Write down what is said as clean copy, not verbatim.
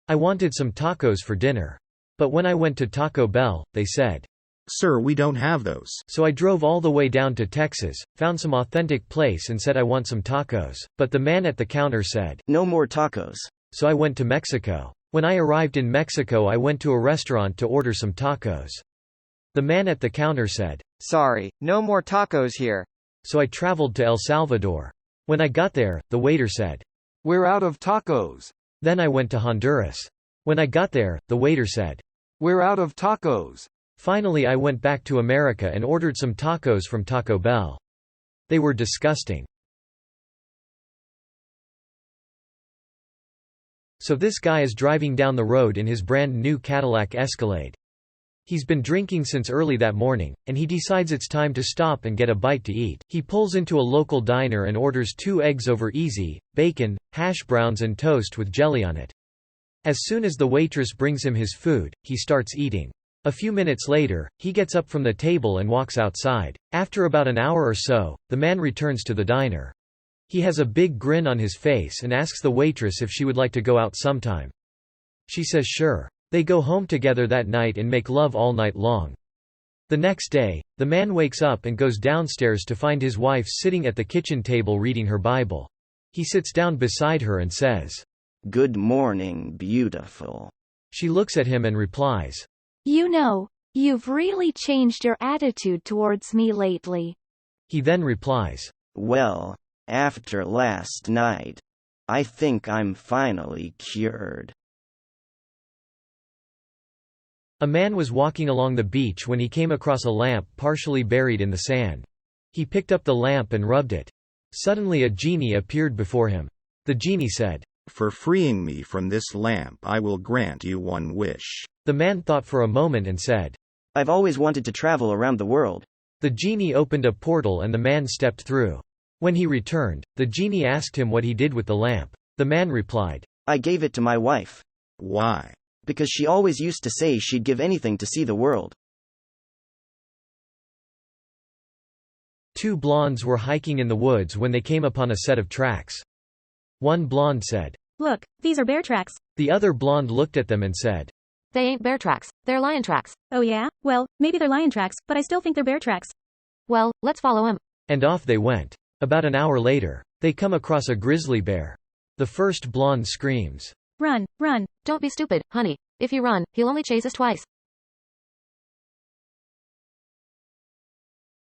I wanted some tacos for dinner. But when I went to Taco Bell, they said, "Sir, we don't have those." So I drove all the way down to Texas, found some authentic place and said I want some tacos. But the man at the counter said, "No more tacos." So I went to Mexico. When I arrived in Mexico, I went to a restaurant to order some tacos. The man at the counter said, "Sorry, no more tacos here." So I traveled to El Salvador. When I got there, the waiter said, "We're out of tacos." Then I went to Honduras. When I got there, the waiter said, "We're out of tacos." Finally I went back to America and ordered some tacos from Taco Bell. They were disgusting. So this guy is driving down the road in his brand new Cadillac Escalade. He's been drinking since early that morning, and he decides it's time to stop and get a bite to eat. He pulls into a local diner and orders 2 eggs over easy, bacon, hash browns and toast with jelly on it. As soon as the waitress brings him his food, he starts eating. A few minutes later, he gets up from the table and walks outside. After about an hour or so, the man returns to the diner. He has a big grin on his face and asks the waitress if she would like to go out sometime. She says sure. They go home together that night and make love all night long. The next day, the man wakes up and goes downstairs to find his wife sitting at the kitchen table reading her Bible. He sits down beside her and says, "Good morning, beautiful." She looks at him and replies, "You know, you've really changed your attitude towards me lately." He then replies, "Well, after last night, I think I'm finally cured." A man was walking along the beach when he came across a lamp partially buried in the sand. He picked up the lamp and rubbed it. Suddenly a genie appeared before him. The genie said, "For freeing me from this lamp, I will grant you one wish." The man thought for a moment and said, "I've always wanted to travel around the world." The genie opened a portal and the man stepped through. When he returned, the genie asked him what he did with the lamp. The man replied, "I gave it to my wife." "Why?" "Because she always used to say she'd give anything to see the world." 2 blondes were hiking in the woods when they came upon a set of tracks. One blonde said, "Look, these are bear tracks." The other blonde looked at them and said, "They ain't bear tracks, they're lion tracks." "Oh yeah? Well, maybe they're lion tracks, but I still think they're bear tracks." "Well, let's follow him." And off they went. About an hour later, they come across a grizzly bear. The first blonde screams, "Run, run." "Don't be stupid, honey. If you run, he'll only chase us twice."